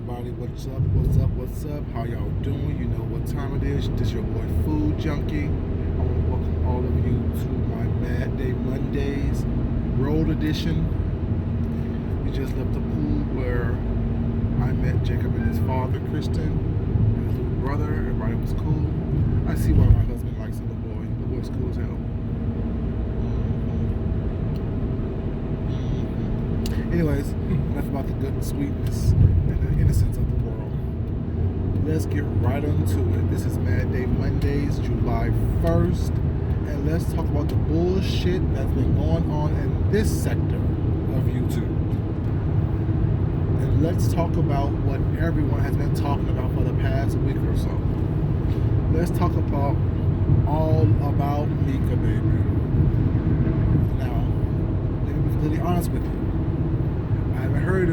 everybody? What's up? What's up? What's up? How y'all doing? You know what time it is. This your boy Food Junkie. I want to welcome all of you to my Mad Day Mondays Road Edition. We just left the pool where I met Jacob and his father, Kristen, and his little brother. Everybody was cool. I see why my husband likes the little boy. The boy's cool as hell. Anyways, enough about the good sweetness and the innocence of the world. Let's get right onto it. This is Mad Day Mondays, July 1st, and let's talk about the bullshit that's been going on in this sector of YouTube. And let's talk about what everyone has been talking about for the past week or so. Let's talk about all about Mika, baby. Now, let me be completely honest with you. I haven't heard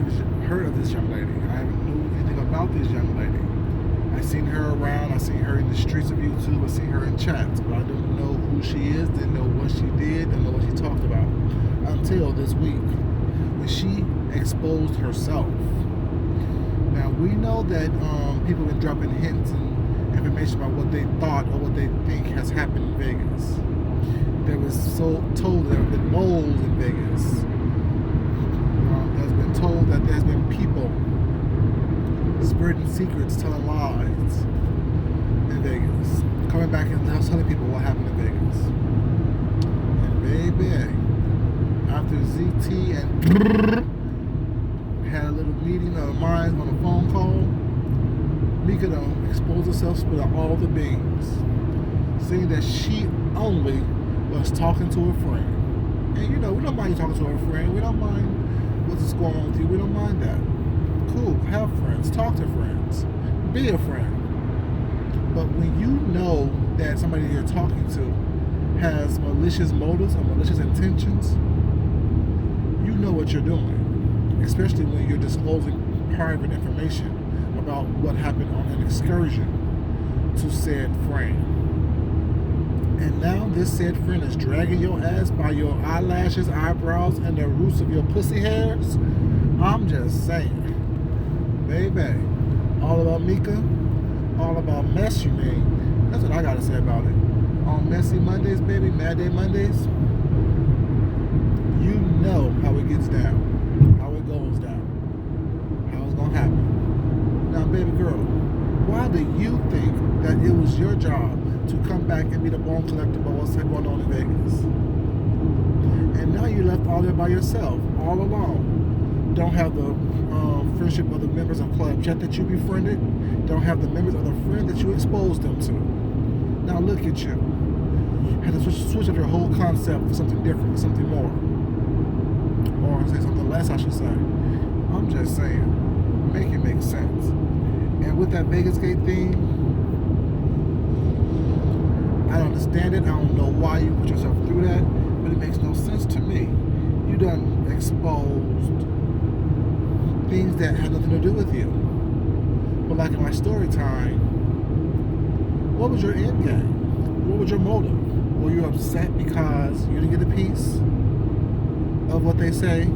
of this young lady. I haven't knew anything about this young lady. I seen her around. I seen her in the streets of YouTube. I seen her in chats, but I don't know who she is. Didn't know what she did. Didn't know what she talked about until this week when she exposed herself. Now we know that people have been dropping hints and information about what they thought or what they think has happened in Vegas. There was told there have been moles in Vegas. Told that there's been people spreading secrets, telling lies in Vegas, coming back and telling people what happened in Vegas. And baby, after ZT and had a little meeting of minds on a phone call, Mika done exposed herself, spit out all the beans, saying that she only was talking to a friend. And you know, we don't mind you talking to a friend. We don't mind what's going on with you. We don't mind that. Cool, have friends, talk to friends, be a friend. But when you know that somebody you're talking to has malicious motives or malicious intentions, you know what you're doing, especially when you're disclosing private information about what happened on an excursion to said friend. And now this said friend is dragging your ass by your eyelashes, eyebrows, and the roots of your pussy hairs. I'm just saying. Baby, all about Mika, all about mess, you mean. That's what I gotta say about it. On Messy Mondays, baby, Mad Day Mondays, you know how it gets down, how it goes down, how it's gonna happen. Now, baby girl, why do you think that it was your job to come back and be the bone collector about what's going on in Vegas? And now you're left all there by yourself, all alone. Don't have the friendship of the members of Club Chat that you befriended. Don't have the members of the friend that you exposed them to. Now look at you. Had to switch up your whole concept for something different, for something more. Or say something less, I should say. I'm just saying, make it make sense. And with that Vegas Gate thing, I don't understand it. I don't know why you put yourself through that, but it makes no sense to me. You done exposed things that had nothing to do with you. But like in my story time, what was your end game? What was your motive? Were you upset because you didn't get a piece of what they say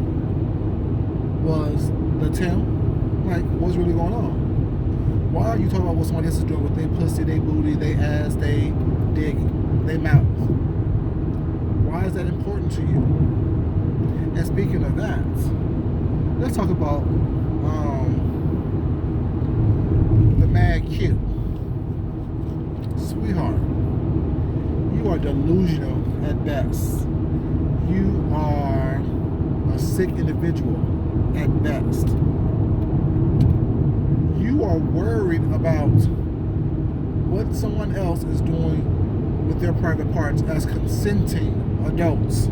was the Tim? Like, what's really going on? Why are you talking about what somebody else is doing with their pussy, their booty, their ass, they dick, they mouth? Why is that important to you? And speaking of that, let's talk about the Mad Q. Sweetheart, you are delusional at best. You are a sick individual at best. You are worried about what someone else is doing with their private parts as consenting adults.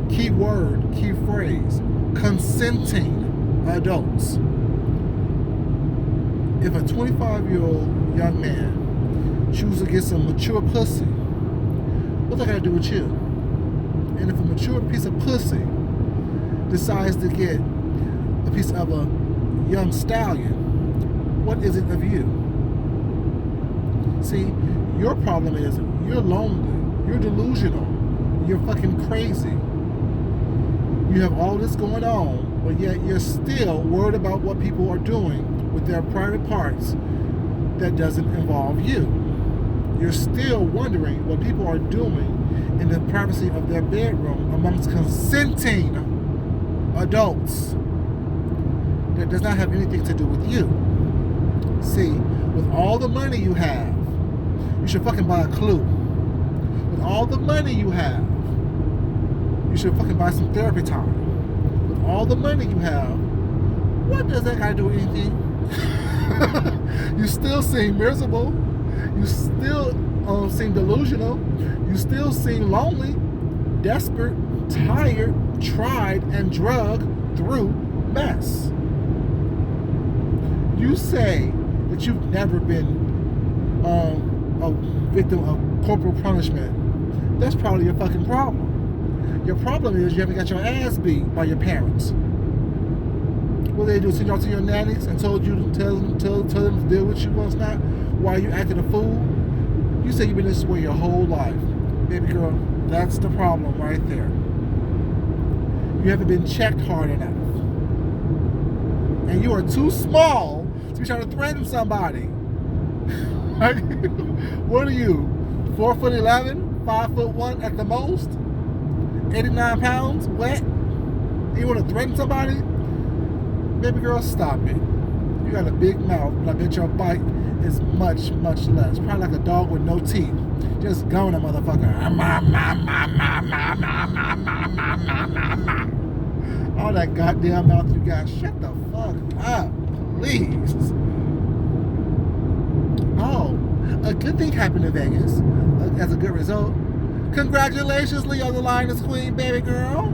Key word, key phrase, consenting adults. If a 25-year-old young man chooses to get some mature pussy, what's that got to do with you? And if a mature piece of pussy decides to get a piece of a young stallion, what is it of you? See, your problem is you're lonely, you're delusional, you're fucking crazy. You have all this going on but yet you're still worried about what people are doing with their private parts that doesn't involve you. You're still wondering what people are doing in the privacy of their bedroom amongst consenting adults that does not have anything to do with you. See, with all the money you have, you should fucking buy a Clue. With all the money you have, you should fucking buy some therapy time. With all the money you have, what does that guy do with anything? You still seem miserable. You still seem delusional. You still seem lonely, desperate, tired, tried, and drugged through mess. You say that you've never been a victim of corporal punishment. That's probably your fucking problem. Your problem is you haven't got your ass beat by your parents. What they do? Send y'all to your nannies and told you to tell them to deal with you once not? Why you acting a fool? You say you've been this way your whole life. Baby girl, that's the problem right there. You haven't been checked hard enough. And you are too small to be trying to threaten somebody. What are you? 4'11", 5'1" at the most? 89 pounds, wet? You want to threaten somebody? Baby girl, stop it. You got a big mouth, but I bet your bite is much, much less. Probably like a dog with no teeth. Just going a motherfucker. All that goddamn mouth you got. Shut the fuck up, please. Oh, a good thing happened in Vegas as a good result. Congratulations, Leo the Lioness Queen, baby girl.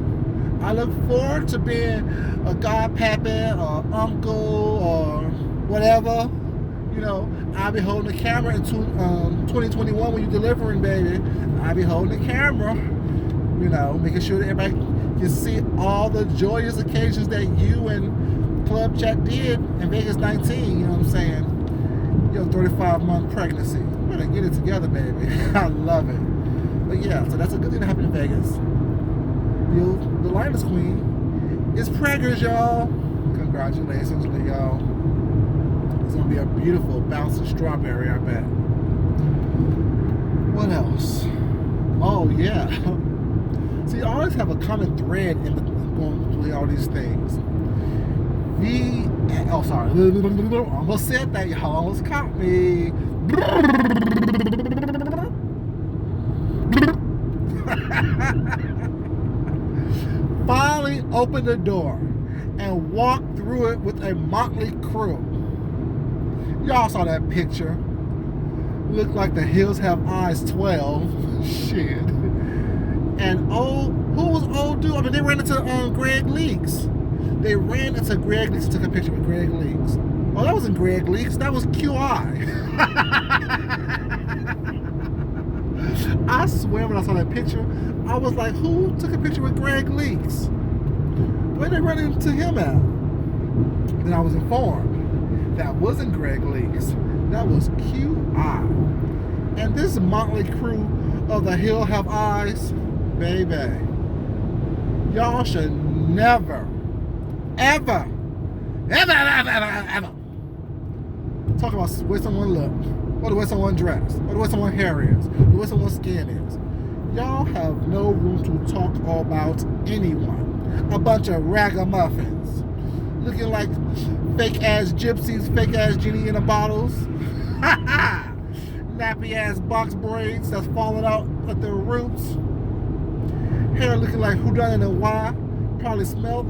I look forward to being a godpappy or uncle or whatever. You know, I'll be holding the camera in 2021 when you're delivering, baby. I'll be holding the camera, you know, making sure that everybody can see all the joyous occasions that you and Club Chat did in Vegas 19, you know what I'm saying? Your 35-month pregnancy. You better get it together, baby. I love it. But yeah, so that's a good thing that happened in Vegas. The Lioness Queen is preggers, y'all. Congratulations, Leo. It's gonna be a beautiful bouncing strawberry, I bet. What else? Oh yeah. See, I always have a common thread in going through all these things. Sorry. Almost said that, y'all. Almost caught me. Finally opened the door and walked through it with a motley crew. Y'all saw that picture. Looked like the Hills Have Eyes 12. Shit. And who was old dude? I mean, they ran into Greg Leaks. They ran into Greg Leaks and took a picture with Greg Leaks. Oh, that wasn't Greg Leaks. That was QI. I swear when I saw that picture, I was like, who took a picture with Greg Leaks? Where they run into him at? Then I was informed that wasn't Greg Leaks. That was QI. And this motley crew of the Hill Have Eyes, baby, y'all should never, ever talk about the way someone looks, or the way someone dressed, or the way someone hair is, or the way someone's skin is. Y'all have no room to talk about anyone. A bunch of ragamuffins, looking like fake-ass gypsies, fake-ass genie in the bottles. Nappy-ass box braids that's falling out at their roots. Hair looking like whodunit and why. Probably smelled.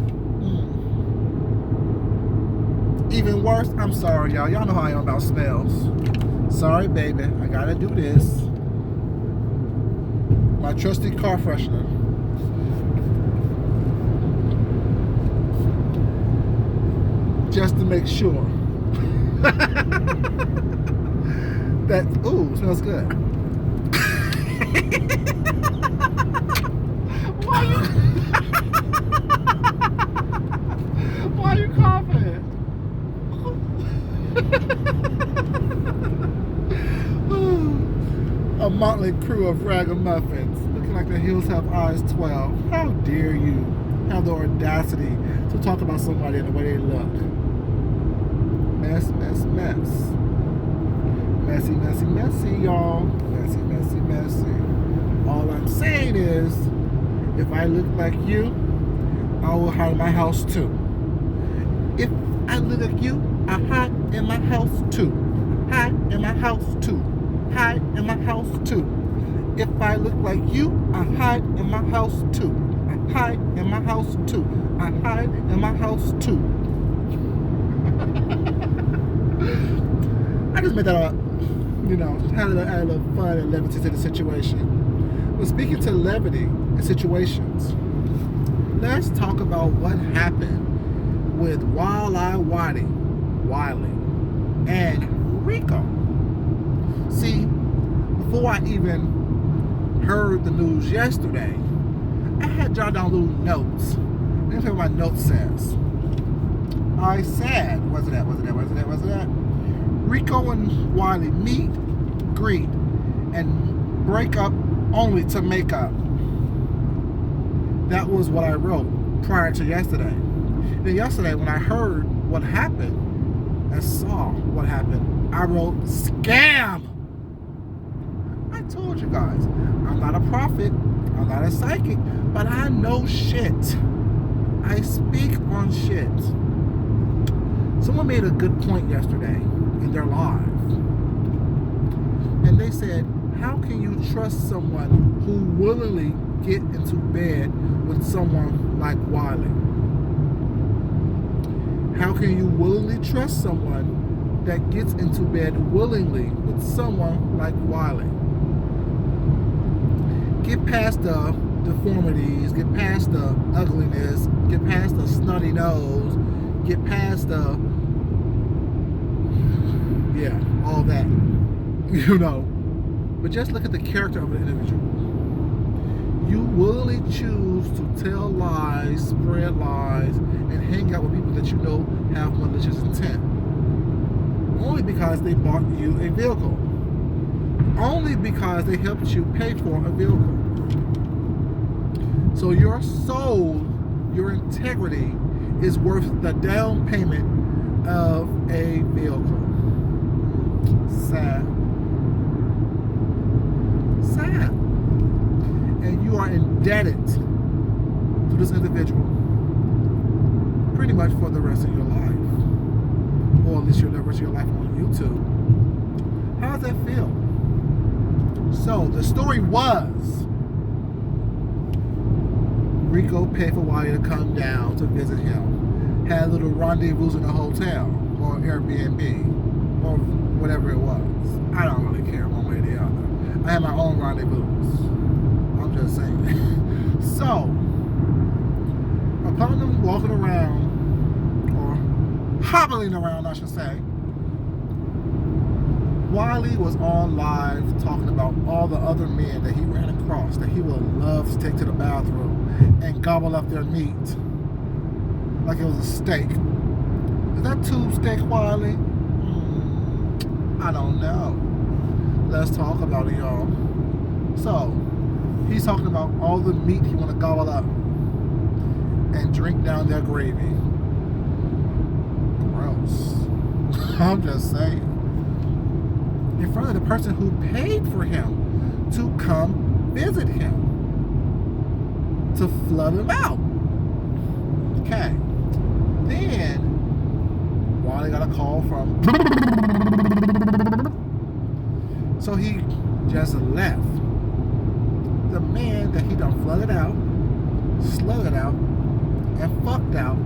Even worse, I'm sorry, y'all. Y'all know how I am about smells. Sorry, baby. I gotta do this. My trusty car freshener. Just to make sure. That, ooh, smells good. Why are you coughing? A motley crew of ragamuffins looking like the Hills Have Eyes 12. How dare you have the audacity to to talk about somebody and the way they look. Mess, mess, mess. Messy, messy, messy, y'all. Messy, messy, messy. All I'm saying is, if I look like you, I will hide in my house too. If I look like you, I hide in my house too. Hide in my house too. Hide in my house too. If I look like you, I hide in my house too. I hide in my house too. I hide in my house too. I just made that up. You know, had a little fun and levity to the situation. But speaking to levity and situations, let's talk about what happened with Wiley and Rico. See, before I even heard the news yesterday, I had jotted down little notes. Let me tell you what my note says. I said, where's it at? Rico and Wiley meet, greet, and break up only to make up. That was what I wrote prior to yesterday. Then yesterday, when I heard what happened and saw what happened, I wrote scam. I told you guys, I'm not a prophet, I'm not a psychic, but I know shit. I speak on shit. Someone made a good point yesterday in their live. And they said, how can you trust someone who willingly get into bed with someone like Wiley? How can you willingly trust someone that gets into bed willingly with someone like Wiley? Get past the deformities, get past the ugliness, get past the snotty nose, get past the, yeah, all that, you know. But just look at the character of an individual. You willingly choose to tell lies, spread lies, and hang out with people that you know have malicious intent. Only because they bought you a vehicle. Only because they helped you pay for a vehicle. So your soul, your integrity, is worth the down payment of a vehicle. Sad. Sad. And you are indebted to this individual pretty much for the rest of your life. Or at least the rest of your life on YouTube. How does that feel? So the story was Rico paid for Wiley to come down to visit him. Had little rendezvous in a hotel or Airbnb or whatever it was. I don't really care one way or the other. I had my own rendezvous. I'm just saying. So, upon them walking around, or hobbling around, I should say, Wiley was on live talking about all the other men that he ran across that he would love to take to the bathroom and gobble up their meat like it was a steak. Is that tube steak, Wiley? I don't know. Let's talk about it, y'all. So, he's talking about all the meat he want to gobble up and drink down their gravy. Gross. I'm just saying. In front of the person who paid for him to come visit him, to flood him out. Okay. Then Wiley got a call from, so he just left. The man that he done flooded out, slugged out, and fucked out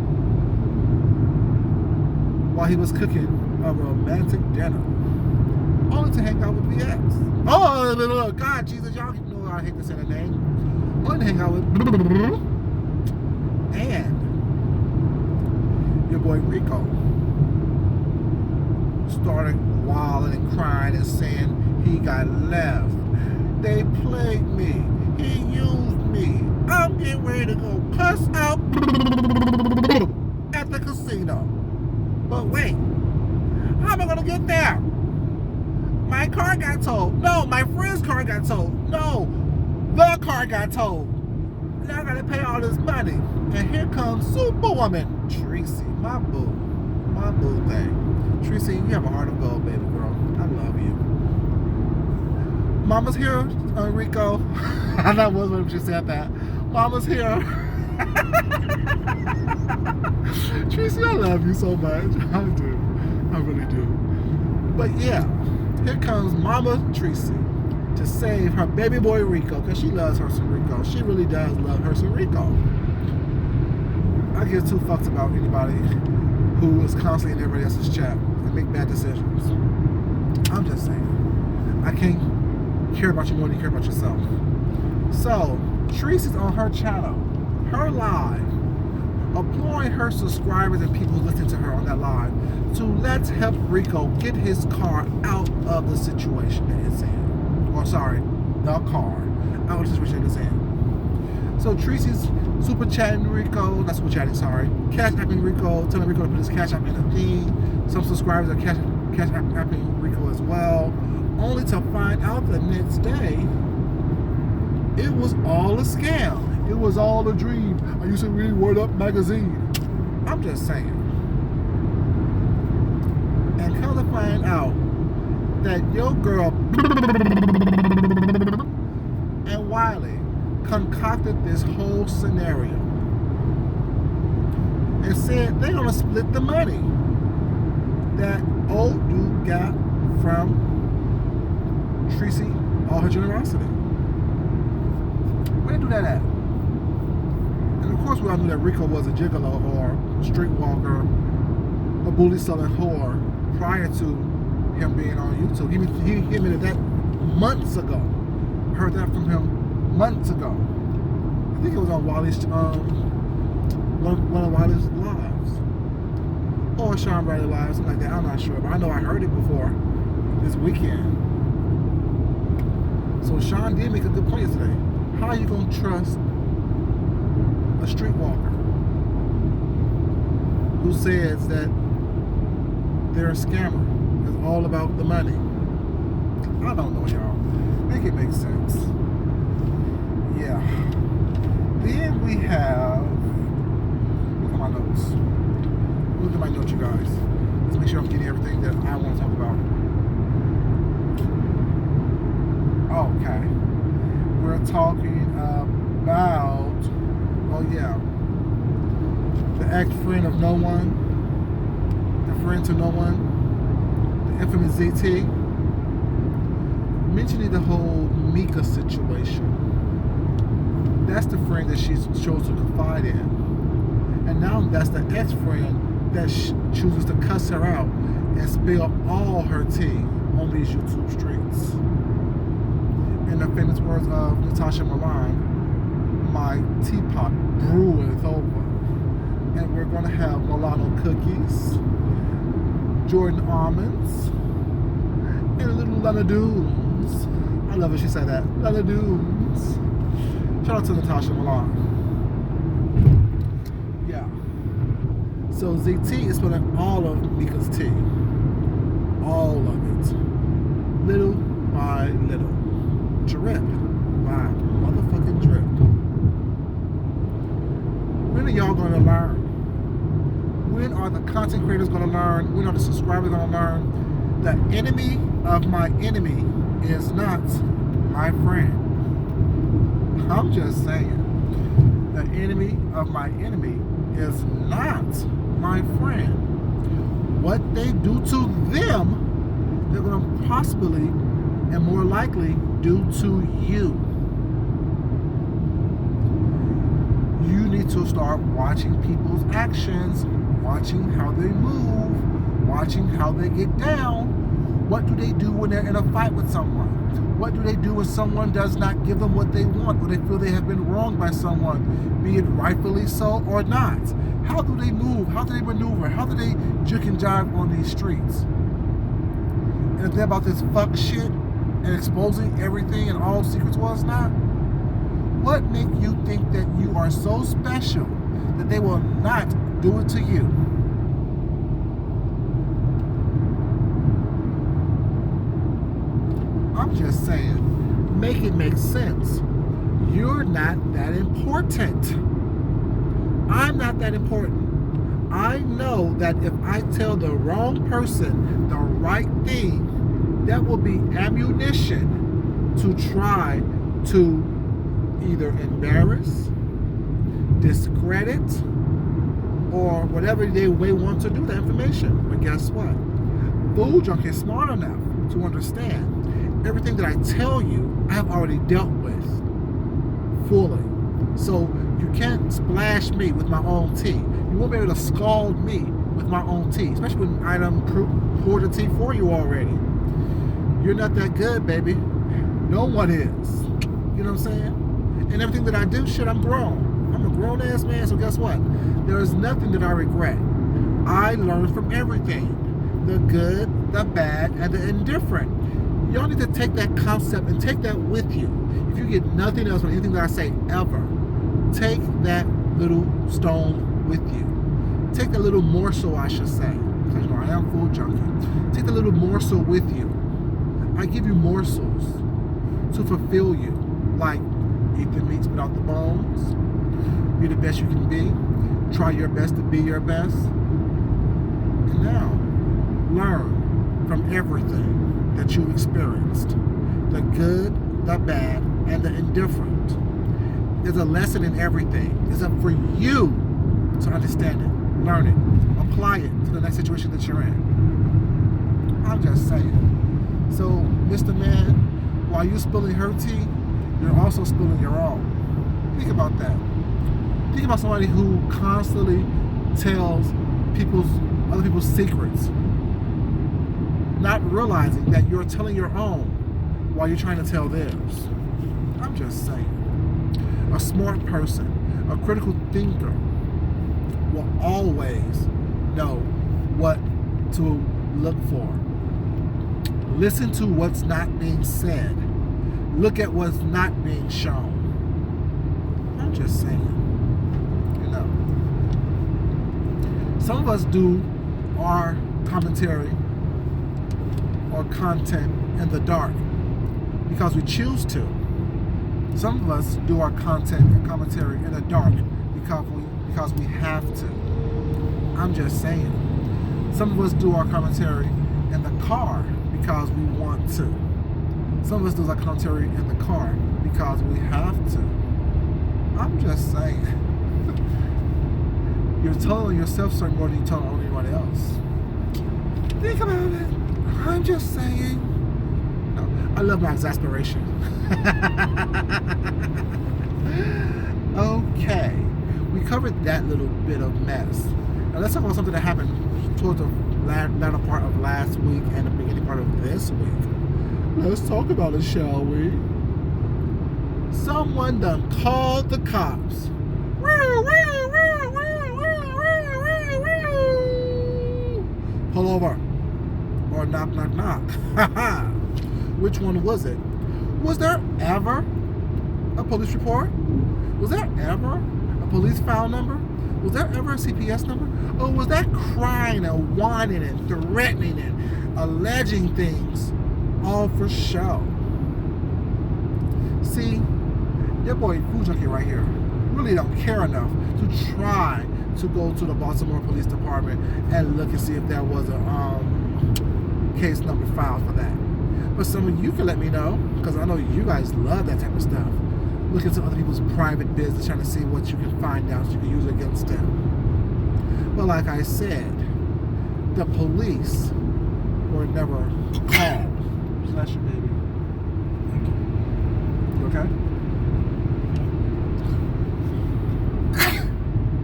while he was cooking a romantic dinner. Only to hang out with the ex. Oh, God, Jesus, y'all know I hate to say the name. Only to hang out with and your boy Rico started wilding and crying and saying he got left. They played me. He used me. I'm getting ready to go cuss out at the casino. But wait, how am I gonna get there? My car got towed. No, my friend's car got towed. No, the car got towed. now I gotta pay all this money. And here comes Superwoman Tracy, my boo thing. Tracy, you have a heart of gold, baby girl. I love you. Mama's here, Rico. That was when she said that. Mama's here. Tracy, I love you so much. I do. I really do. But yeah, here comes Mama Tracy to save her baby boy Rico, because she loves her some Rico. She really does love her some Rico. I give two fucks about anybody who is constantly in everybody else's chat and make bad decisions. I'm just saying. I can't care about you more than you care about yourself. So, Tracy's on her channel, her live, imploring her subscribers and people listening to her on that live to let's help Rico get his car out of the situation that it's in. Or sorry, the car out of the situation it's in. So Tracy's super chatting Rico, not super chatting, sorry, cash apping Rico, telling Rico to put his cash app in the thing. Some subscribers are cash apping Rico as well, only to find out the next day it was all a scam. It was all a dream. I used to read Word Up magazine. I'm just saying. And come to find out that your girl and Wiley concocted this whole scenario and said they're gonna split the money that old dude got from Tracy, all her generosity. Where did they do that at? And of course we all knew that Rico was a gigolo or streetwalker, a bully selling whore prior to him being on YouTube. He admitted that months ago. I heard that from him months ago. I think it was on Wiley's one of Wiley's lives. Or Sean Bradley lives, something like that. I'm not sure, but I know I heard it before this weekend. So Sean did make a good point today. How are you gonna trust a streetwalker who says that they're a scammer? It's all about the money. I don't know, y'all. Make it make sense. Yeah. Then we have, look at my notes. Look at my notes, you guys. Let's make sure I'm getting everything that I want to talk about. Okay. We're talking about, oh yeah, the ex-friend of no one, the friend to no one, the infamous ZT, mentioning the whole Mika situation. That's the friend that she chose to confide in. And now that's the ex-friend that chooses to cuss her out and spill all her tea on these YouTube streets. In the famous words of Natasha Milan, my teapot breweth over. And we're going to have Milano cookies, Jordan almonds, and a little Lanadoons. I love it she said that. Lanadoons. Shout out to Natasha Milan. Yeah. So ZT is spilling all of Mika's tea. All of it. Little by little. Drip by motherfucking drip. When are y'all gonna learn? When are the content creators gonna learn? When are the subscribers gonna learn? The enemy of my enemy is not my friend. I'm just saying. The enemy of my enemy is not my friend. What they do to them, they're gonna possibly and more likely do to you. You need to start watching people's actions, watching how they move, watching how they get down. What do they do when they're in a fight with someone? What do they do when someone does not give them what they want, or they feel they have been wronged by someone, be it rightfully so or not? How do they move? How do they maneuver? How do they juke and jive on these streets? And if they're about this fuck shit, and exposing everything and all secrets was not, what make you think that you are so special that they will not do it to you? I'm just saying, make it make sense. You're not that important. I'm not that important. I know that if I tell the wrong person the right thing, that will be ammunition to try to either embarrass, discredit, or whatever they may want to do with that information. But guess what? Food Junkie is smart enough to understand everything that I tell you, I have already dealt with fully. So you can't splash me with my own tea. You won't be able to scald me with my own tea, especially when I done poured the tea for you already. You're not that good, baby. No one is. You know what I'm saying? And everything that I do, shit, I'm grown. I'm a grown-ass man, so guess what? There is nothing that I regret. I learned from everything. The good, the bad, and the indifferent. Y'all need to take that concept and take that with you. If you get nothing else from anything that I say ever, take that little stone with you. Take that little morsel, I should say, because you know I am Food Junkie. Take that little morsel with you. I give you morsels to fulfill you, like eat the meats without the bones, be the best you can be, try your best to be your best, and now learn from everything that you've experienced, the good, the bad, and the indifferent. There's a lesson in everything. It's up for you to understand it, learn it, apply it to the next situation that you're in. I'm just saying. So, Mr. Man, while you're spilling her tea, you're also spilling your own. Think about that. Think about somebody who constantly tells other people's secrets, not realizing that you're telling your own while you're trying to tell theirs. I'm just saying. A smart person, a critical thinker, will always know what to look for. Listen to what's not being said. Look at what's not being shown. I'm just saying. You know. Some of us do our commentary or content in the dark because we choose to. Some of us do our content and commentary in the dark because we have to. I'm just saying. Some of us do our commentary in the car because we want to. Some of us do our commentary in the car because we have to. I'm just saying. You're telling yourself something more than you're telling anyone else. Think about it. I'm just saying. No, I love my exasperation. Okay. We covered that little bit of mess. Now let's talk about something that happened towards the latter part of last week and the beginning part of this week. Let's talk about it, shall we? Someone done called the cops. Pull over. Or knock, knock, knock. Which one was it? Was there ever a police report? Was there ever a police file number? Was there ever a CPS number? Or was that crying and whining and threatening and alleging things all for show? See, your boy Food Junkie right here really don't care enough to try to go to the Baltimore Police Department and look and see if there was a case number filed for that. But some of you can let me know, because I know you guys love that type of stuff. Look into other people's private business, trying to see what you can find out so you can use it against them. But like I said, the police were never called. Bless you, baby. Thank you. You okay?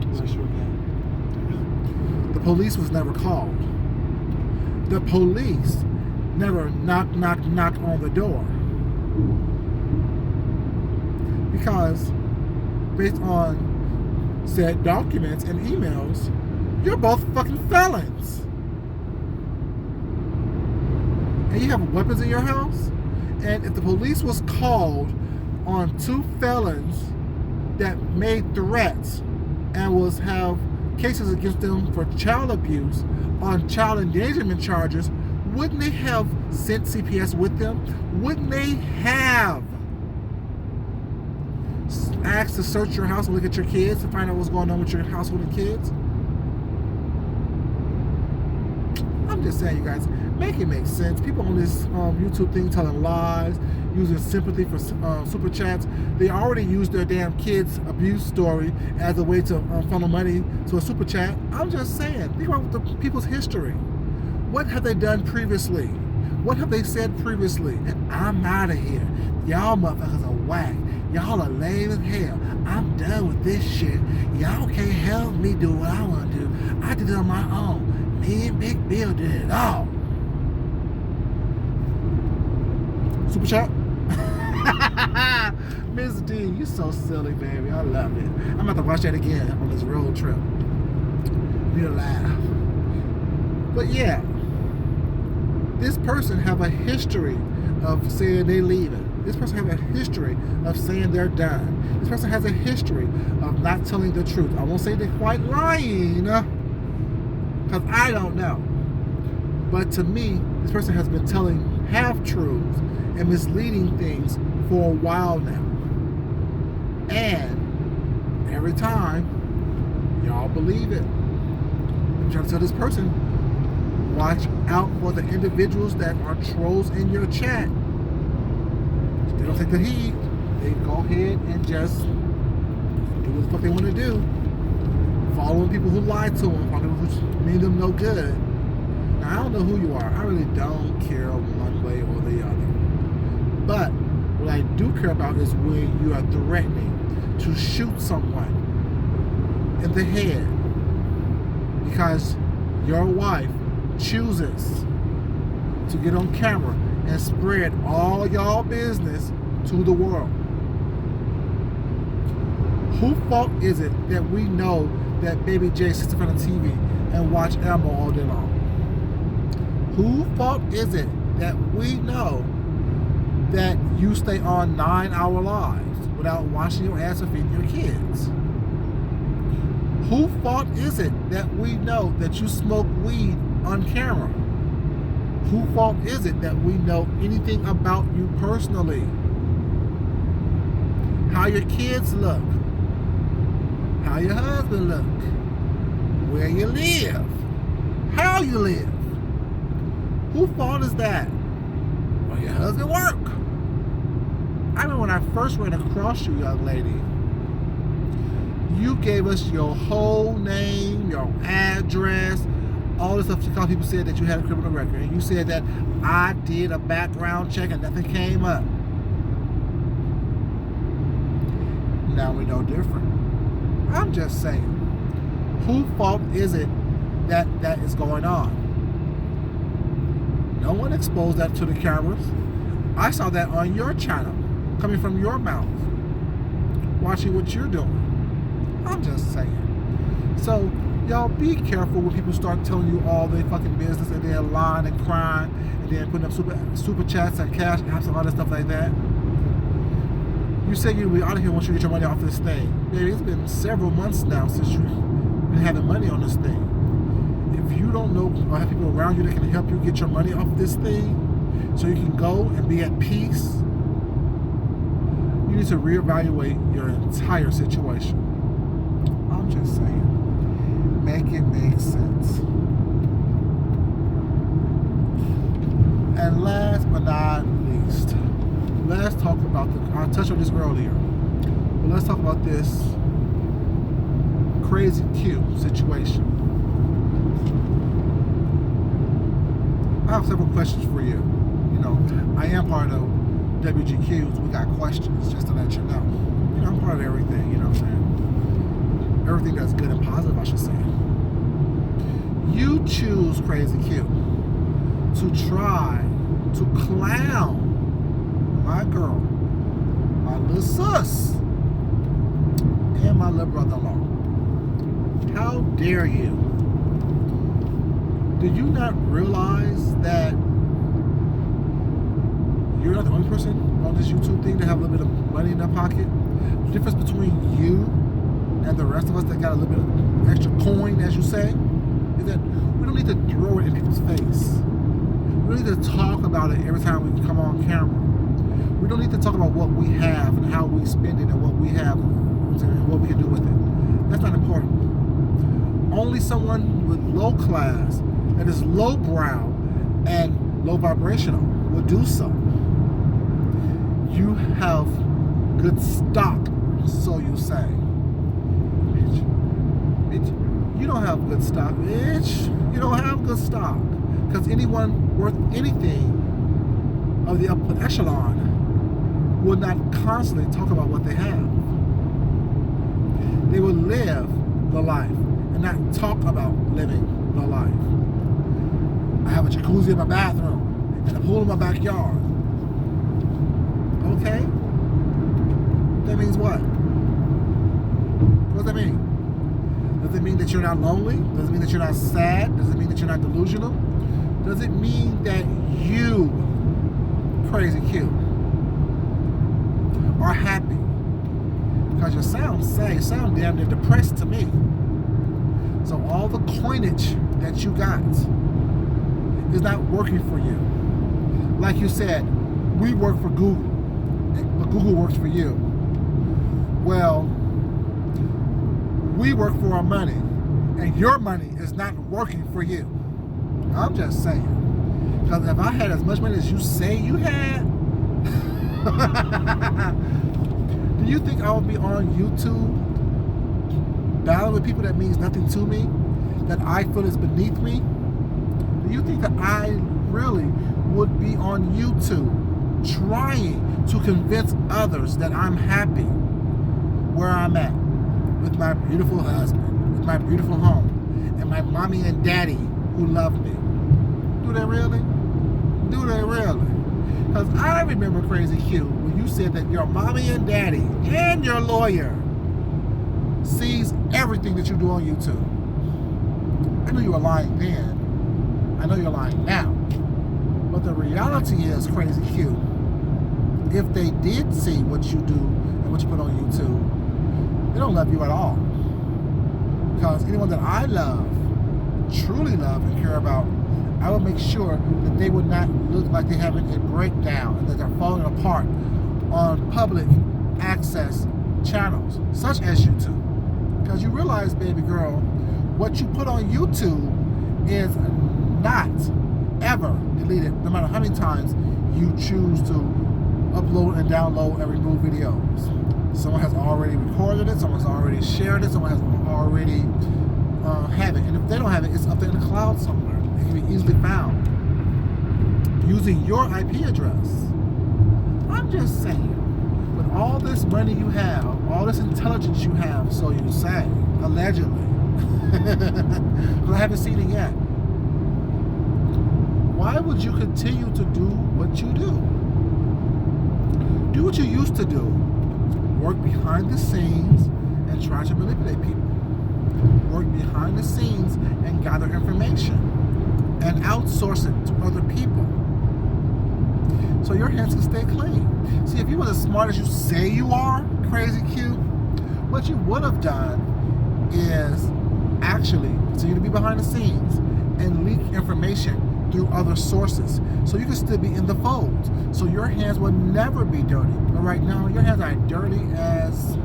Bless you again. The police was never called. The police never knock on the door. Because based on said documents and emails, you're both fucking felons. And you have weapons in your house? And if the police was called on two felons that made threats and was have cases against them for child abuse on child endangerment charges, wouldn't they have sent CPS with them? Wouldn't they have? asked to search your house and look at your kids to find out what's going on with your household and kids? I'm just saying, you guys, make it make sense. People on this YouTube thing telling lies, using sympathy for super chats. They already used their damn kids' abuse story as a way to funnel money to a super chat. I'm just saying, think about the people's history. What have they done previously? What have they said previously? And I'm out of here. Y'all motherfuckers are whack. Y'all are lame as hell. I'm done with this shit. Y'all can't help me do what I want to do. I did it on my own. Me and Big Bill did it all. Super chat? Miss D, you so silly, baby. I love it. I'm about to watch that again on this road trip. Need a laugh. But yeah, this person have a history of saying they leaving. This person have a history of saying they're done. This person has a history of not telling the truth. I won't say they're quite lying, because I don't know. But to me, this person has been telling half-truths and misleading things for a while now. And every time, y'all believe it. I'm trying to tell this person, watch out for the individuals that are trolls in your chat. If they don't take the heat, they go ahead and just do what the fuck they want to do. Following people who lie to them, following people who mean them no good. Now, I don't know who you are. I really don't care one way or the other. But what I do care about is when you are threatening to shoot someone in the head because your wife chooses to get on camera and spread all y'all business to the world. Whose fault is it that we know that Baby J sits in front of TV and watch Elmo all day long? Whose fault is it that we know that you stay on 9-hour lives without washing your ass or feeding your kids? Whose fault is it that we know that you smoke weed on camera? Whose fault is it that we know anything about you personally? How your kids look? How your husband look? Where you live? How you live? Whose fault is that? Well, your husband work. I remember when I first ran across you, young lady, you gave us your whole name, your address, all this stuff because people said that you had a criminal record. And you said that I did a background check and nothing came up. Now we know different. I'm just saying, whose fault is it that that is going on? No one exposed that to the cameras. I saw that on your channel, coming from your mouth, watching what you're doing. I'm just saying. So, y'all be careful when people start telling you all their fucking business and they're lying and crying and then putting up super chats and cash apps and all that stuff like that. You say you'll be out of here once you get your money off this thing. Baby, it's been several months now since you've been having money on this thing. If you don't know or have people around you that can help you get your money off this thing so you can go and be at peace, you need to reevaluate your entire situation. I'm just saying. Make it make sense. And last but not least, let's talk about I touched on this earlier, but let's talk about this crazy Q situation. I have several questions for you. You know, I am part of WGQs. We got questions, just to let you know. You know, I'm part of everything, you know what I'm saying? Everything that's good and positive, I should say. You choose Crazy Q to try to clown my girl, my little sus, and my little brother-in-law. How dare you? Did you not realize that you're not the only person on this YouTube thing to have a little bit of money in their pocket? The difference between you and the rest of us that got a little bit of extra coin, as you say, is that we don't need to throw it in people's face. We don't need to talk about it every time we come on camera. We We don't need to talk about what we have and how we spend it and what we have and what we can do with it. That's not important. Only someone with low class, that is low brow and low vibrational, will do so. You have good stock, so you say. Bitch, you don't have good stock, bitch. You don't have good stock. Because anyone worth anything of the upper echelon will not constantly talk about what they have. They will live the life and not talk about living the life. I have a jacuzzi in my bathroom and a pool in my backyard. Okay? That means what? What does that mean? Does it mean that you're not lonely? Does it mean that you're not sad? Does it mean that you're not delusional? Does it mean that you, Crazy Q, are happy? Because you sound damn near depressed to me. So all the coinage that you got is not working for you. Like you said, we work for Google, but Google works for you. Well, we work for our money, and your money is not working for you. I'm just saying. Because if I had as much money as you say you had, do you think I would be on YouTube battling with people that means nothing to me, that I feel is beneath me? Do you think that I really would be on YouTube trying to convince others that I'm happy where I'm at, with my beautiful husband, with my beautiful home, and my mommy and daddy who love me? Do they really? Do they really? Because I remember, Crazy Q, when you said that your mommy and daddy and your lawyer sees everything that you do on YouTube. I knew you were lying then. I know you're lying now. But the reality is, Crazy Q, if they did see what you do and what you put on YouTube, they don't love you at all. Because anyone that I love, truly love and care about, I will make sure that they would not look like they're having a breakdown and that they're falling apart on public access channels, such as YouTube. Because you realize, baby girl, what you put on YouTube is not ever deleted, no matter how many times you choose to upload and download and remove videos. Someone has already recorded it, someone's already shared it, someone has already have it. And if they don't have it, it's up there in the cloud somewhere. It can be easily found using your IP address. I'm just saying, with all this money you have, all this intelligence you have, so you say, allegedly, because I haven't seen it yet, why would you continue to do what you do? Do what you used to do. Work behind the scenes and try to manipulate people. Work behind the scenes and gather information and outsource it to other people so your hands can stay clean. See, if you were as smart as you say you are, Crazy Q, what you would have done is actually continue to be behind the scenes and leak information through other sources so you can still be in the fold, so your hands will never be dirty. But right now, your hands are dirty as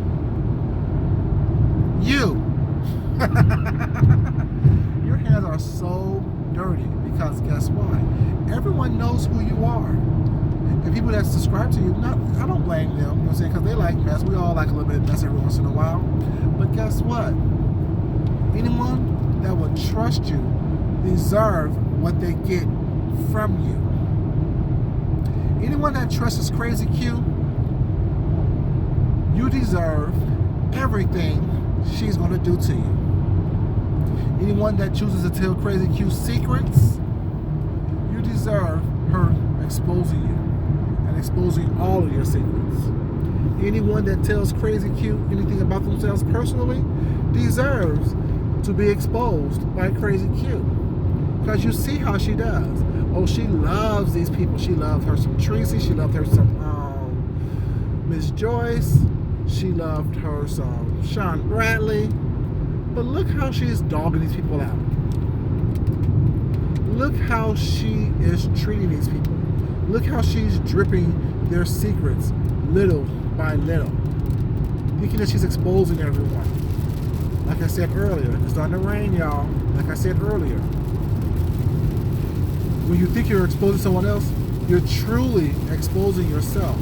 you. Your hands are so dirty because guess why? Everyone knows who you are. And people that subscribe to you, I don't blame them, you know what I'm saying, because they like mess. We all like a little bit of mess every once in a while. But guess what? Anyone that will trust you deserve what they get from you. Anyone that trusts Crazy Q, you deserve everything she's going to do to you. Anyone that chooses to tell Crazy Q secrets, you deserve her exposing you and exposing all of your secrets. Anyone that tells Crazy Q anything about themselves personally deserves to be exposed by Crazy Q. Because you see how she does. Oh, she loves these people. She loved her some Tracy. She loved her some Miss Joyce. She loved her some Sean Bradley. But look how she's dogging these people out. Look how she is treating these people. Look how she's dripping their secrets little by little, thinking that she's exposing everyone. Like I said earlier, it's starting to rain, y'all. Like I said earlier, when you think you're exposing someone else, you're truly exposing yourself.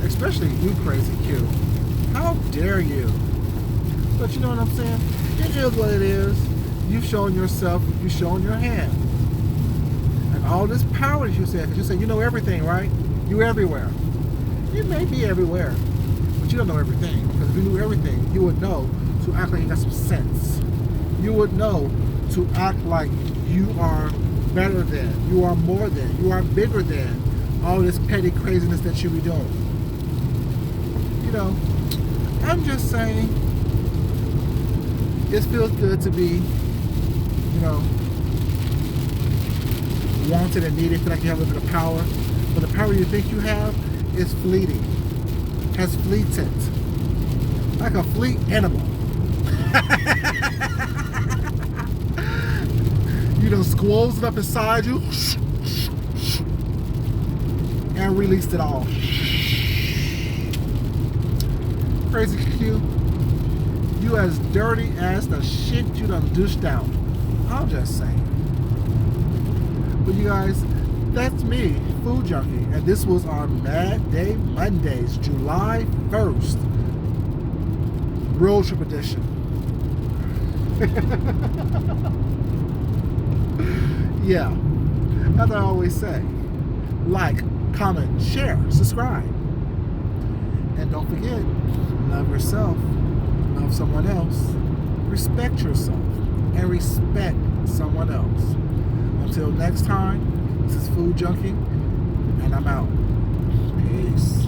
Especially you, Crazy Q. How dare you? But you know what I'm saying? It is what it is. You've shown yourself, you've shown your hand. And all this power that you said, because you say you know everything, right? You're everywhere. You may be everywhere, but you don't know everything. Because if you knew everything, you would know to act like you got some sense. You would know to act like you are better than, you are more than, you are bigger than all this petty craziness that you be doing. You know, I'm just saying, it feels good to be, you know, wanted and needed. Feel like you have a little bit of power, but the power you think you have is fleeting, has fleeted, like a fleet animal. You done squoze it up inside you and released it all. Crazy Q, you as dirty as the shit you done douched out. I'm just saying. But you guys, that's me, Food Junkie, and this was our Mad Day Mondays, July 1st, road trip edition. Yeah, as I always say, like, comment, share, subscribe. And don't forget, love yourself, love someone else, respect yourself, and respect someone else. Until next time, this is Food Junkie, and I'm out. Peace.